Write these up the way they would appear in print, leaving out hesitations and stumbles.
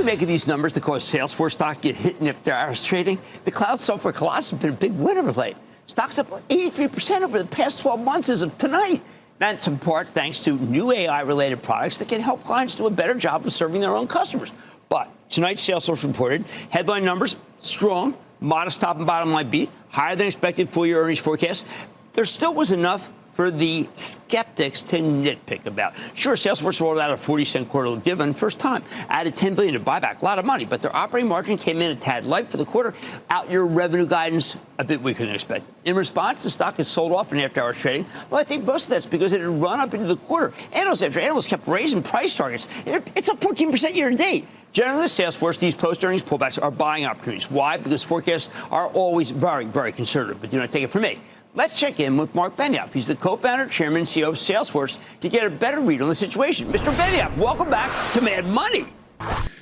we make of these numbers that cause Salesforce stock to get hit in after hours trading? The cloud software colossus has been a big winner of late. Stock's up 83% over the past 12 months as of tonight. That's in part thanks to new AI-related products that can help clients do a better job of serving their own customers. But tonight, Salesforce reported headline numbers strong, modest top and bottom line beat, higher than expected full-year earnings forecast. There still was enough for the skeptics to nitpick about. Sure, Salesforce rolled out a 40-cent quarterly dividend first time, added $10 billion to buyback, a lot of money, but their operating margin came in a tad light for the quarter. Out your revenue guidance, a bit weaker than expected. In response, the stock has sold off in after-hours trading. Well, I think most of that's because it had run up into the quarter. Analysts after analysts kept raising price targets. It's up 14% year-to-date. Generally, with Salesforce, these post-earnings pullbacks are buying opportunities. Why? Because forecasts are always very, very conservative. But do not take it from me. Let's check in with Mark Beniofff. He's the co-founder, chairman, and CEO of Salesforce to get a better read on the situation. Mr. Beniofff, welcome back to Mad Money.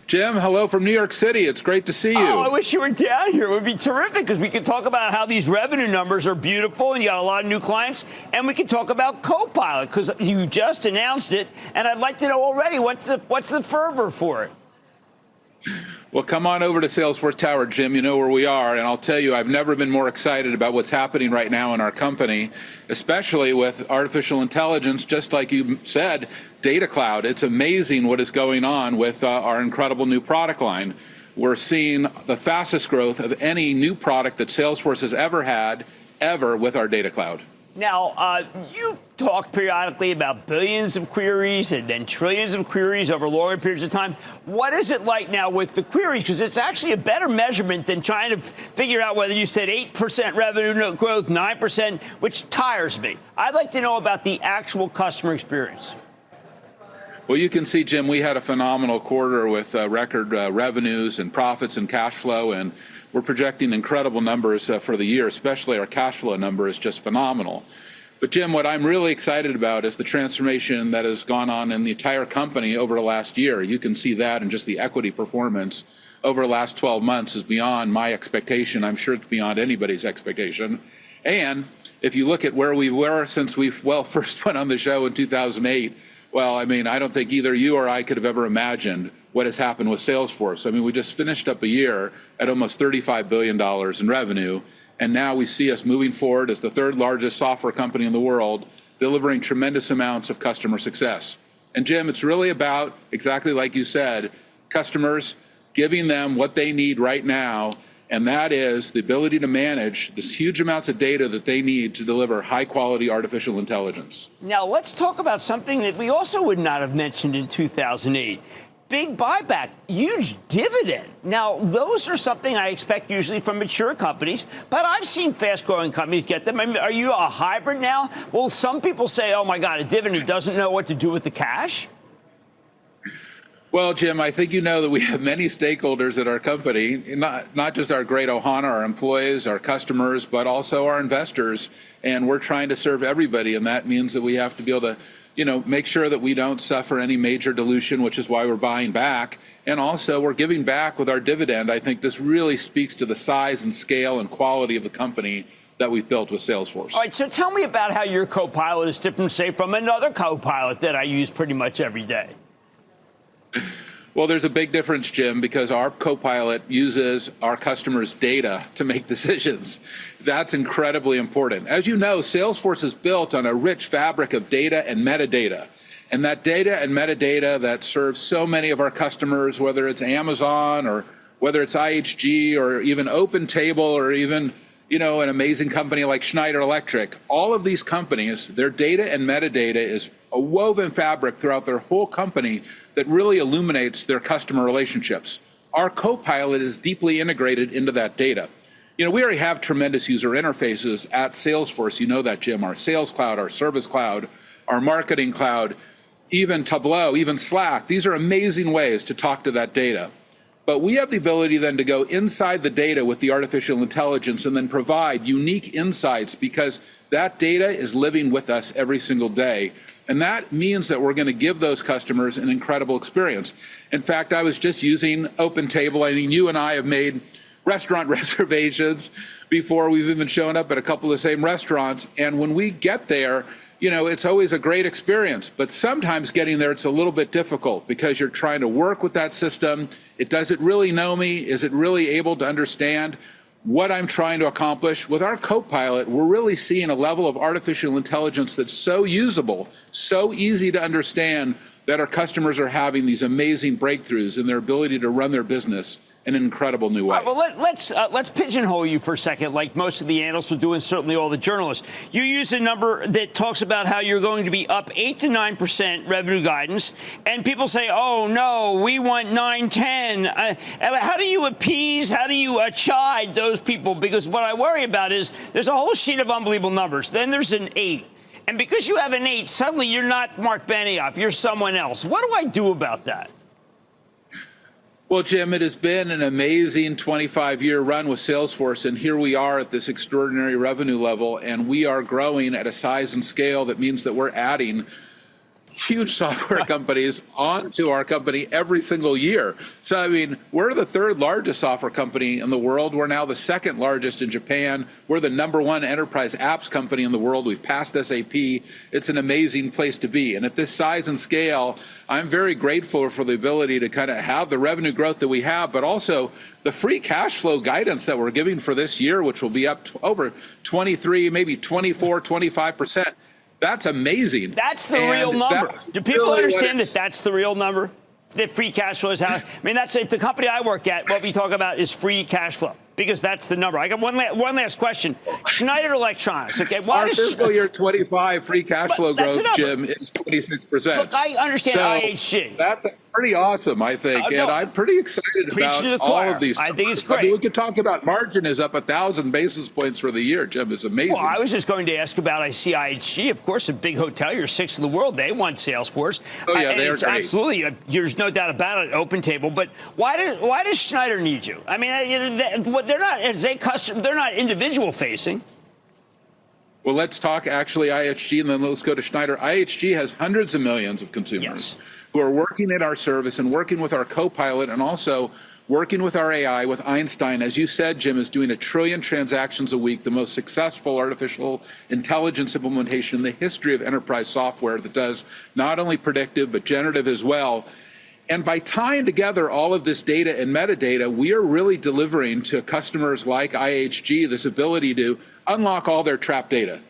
Jim, hello from New York City. It's great to see you. Oh, I wish you were down here. It would be terrific because we could talk about how these revenue numbers are beautiful and you got a lot of new clients. And we could talk about Copilot because you just announced it. And I'd like to know already what's the fervor for it? Well, come on over to Salesforce Tower, Jim. You know where we are. And I'll tell you, I've never been more excited about what's happening right now in our company, especially with artificial intelligence, just like you said, Data Cloud. It's amazing what is going on with our incredible new product line. We're seeing the fastest growth of any new product that Salesforce has ever had, ever, with our Data Cloud. Now, you talk periodically about billions of queries and then trillions of queries over longer periods of time. What is it like now with the queries? Because it's actually a better measurement than trying to figure out whether you said 8% revenue growth, 9%, which tires me. I'd like to know about the actual customer experience. Well, you can see, Jim, we had a phenomenal quarter with record revenues and profits and cash flow, and we're projecting incredible numbers for the year, especially our cash flow number is just phenomenal. But, Jim, what I'm really excited about is the transformation that has gone on in the entire company over the last year. You can see that in just the equity performance over the last 12 months is beyond my expectation. I'm sure it's beyond anybody's expectation. And if you look at where we were since we first went on the show in 2008, well, I mean, I don't think either you or I could have ever imagined what has happened with Salesforce. I mean, we just finished up a year at almost $35 billion in revenue, and now we see us moving forward as the third largest software company in the world, delivering tremendous amounts of customer success. And Jim, it's really about, exactly like you said, customers, giving them what they need right now, and that is the ability to manage this huge amounts of data that they need to deliver high-quality artificial intelligence. Now, let's talk about something that we also would not have mentioned in 2008. Big buyback, huge dividend. Now, those are something I expect usually from mature companies, but I've seen fast-growing companies get them. I mean, are you a hybrid now? Well, some people say, oh, my God, a dividend doesn't know what to do with the cash. Well, Jim, I think you know that we have many stakeholders at our company, not just our great Ohana, our employees, our customers, but also our investors. And we're trying to serve everybody. And that means that we have to be able to, make sure that we don't suffer any major dilution, which is why we're buying back. And also we're giving back with our dividend. I think this really speaks to the size and scale and quality of the company that we've built with Salesforce. All right, so tell me about how your Copilot is different, say, from another Copilot that I use pretty much every day. Well, there's a big difference, Jim, because our Copilot uses our customers' data to make decisions. That's incredibly important. As you know, Salesforce is built on a rich fabric of data and metadata. And that data and metadata that serves so many of our customers, whether it's Amazon or whether it's IHG or even OpenTable or even an amazing company like Schneider Electric, all of these companies, their data and metadata is a woven fabric throughout their whole company that really illuminates their customer relationships. Our Copilot is deeply integrated into that data. We already have tremendous user interfaces at Salesforce. You know that, Jim. Our Sales Cloud, our Service Cloud, our Marketing Cloud, even Tableau, even Slack. These are amazing ways to talk to that data. But we have the ability then to go inside the data with the artificial intelligence and then provide unique insights because that data is living with us every single day. And that means that we're going to give those customers an incredible experience. In fact, I was just using OpenTable. I mean, you and I have made restaurant reservations before we've even shown up at a couple of the same restaurants. And when we get there, it's always a great experience, but sometimes getting there, it's a little bit difficult because you're trying to work with that system. Does it really know me? Is it really able to understand what I'm trying to accomplish? With our Copilot, we're really seeing a level of artificial intelligence that's so usable, so easy to understand, that our customers are having these amazing breakthroughs in their ability to run their business in an incredible new way. All right, well, let's pigeonhole you for a second, like most of the analysts will do, and certainly all the journalists. You use a number that talks about how you're going to be up 8 to 9% revenue guidance, and people say, oh, no, we want 9, 10. How do you appease, how do you chide those people? Because what I worry about is there's a whole sheet of unbelievable numbers. Then there's an 8. And because you have an 8, suddenly you're not Mark Benioff, you're someone else. What do I do about that? Well, Jim, it has been an amazing 25-year run with Salesforce, and here we are at this extraordinary revenue level, and we are growing at a size and scale that means that we're adding huge software companies onto our company every single year. So, I mean, we're the 3rd largest software company in the world. We're now the 2nd largest in Japan. We're the #1 enterprise apps company in the world. We've passed SAP. It's an amazing place to be. And at this size and scale, I'm very grateful for the ability to kind of have the revenue growth that we have, but also the free cash flow guidance that we're giving for this year, which will be up over 23, maybe 24, 25%. That's amazing. That's the real number. Do people understand that that's the real number? That free cash flow is how? I mean, that's it. The company I work at, what we talk about is free cash flow, because that's the number. I got one last question. Schneider Electronics, okay? Our fiscal year 25 free cash flow growth, Jim, is 26%. Look, I understand IHG. That's pretty awesome, I think, and I'm pretty excited about all of these. I think it's great. I mean, we could talk about margin is up 1,000 basis points for the year, Jim. It's amazing. Well, I was just going to ask about, I see IHG, of course, a big hotel. You're 6th in the world. They want Salesforce. Oh, yeah, they are great. Absolutely. There's no doubt about it, open table. But why does Schneider need you? I mean, they're not, as a customer, they're not individual facing. Well, let's talk actually IHG, and then let's go to Schneider. IHG has hundreds of millions of consumers who are working at our service and working with our Copilot, and also working with our AI, with Einstein. As you said, Jim, is doing 1 trillion transactions a week, the most successful artificial intelligence implementation in the history of enterprise software that does not only predictive, but generative as well. And by tying together all of this data and metadata, we are really delivering to customers like IHG this ability to unlock all their trapped data.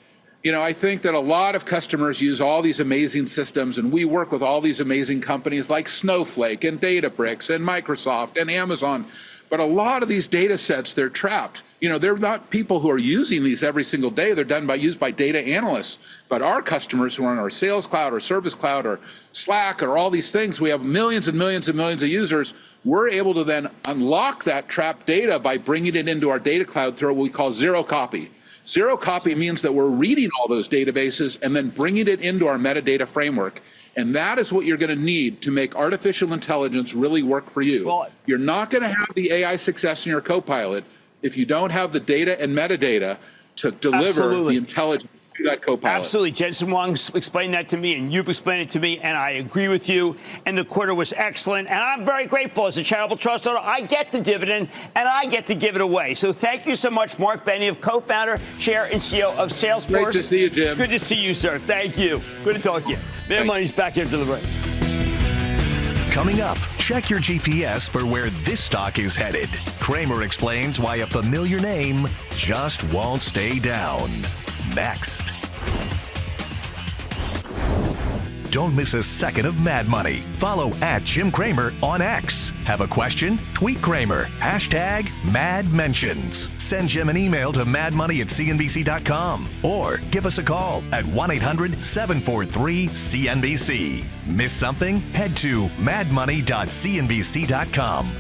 I think that a lot of customers use all these amazing systems, and we work with all these amazing companies like Snowflake and Databricks and Microsoft and Amazon. But a lot of these data sets, they're trapped. They're not people who are using these every single day. They're used by data analysts. But our customers who are on our Sales Cloud or Service Cloud or Slack or all these things, we have millions and millions and millions of users. We're able to then unlock that trapped data by bringing it into our data cloud through what we call zero copy. Zero copy means that we're reading all those databases and then bringing it into our metadata framework. And that is what you're going to need to make artificial intelligence really work for you. Well, you're not going to have the AI success in your Copilot if you don't have the data and metadata to deliver the intelligence to that Copilot. Absolutely. Jensen Huang explained that to me, and you've explained it to me, and I agree with you. And the quarter was excellent, and I'm very grateful. As a charitable trust owner, I get the dividend, and I get to give it away. So thank you so much, Mark Benioff, co-founder, chair, and CEO of Salesforce. Great to see you, Jim. Good to see you, sir. Thank you. Good to talk to you. Mad Money's back after the break. Coming up, check your GPS for where this stock is headed. Cramer explains why a familiar name just won't stay down. Next. Don't miss a second of Mad Money. Follow @Jim Cramer on X. Have a question? Tweet Cramer. #MadMentions. Send Jim an email to madmoney@cnbc.com or give us a call at 1-800-743-CNBC. Miss something? Head to madmoney.cnbc.com.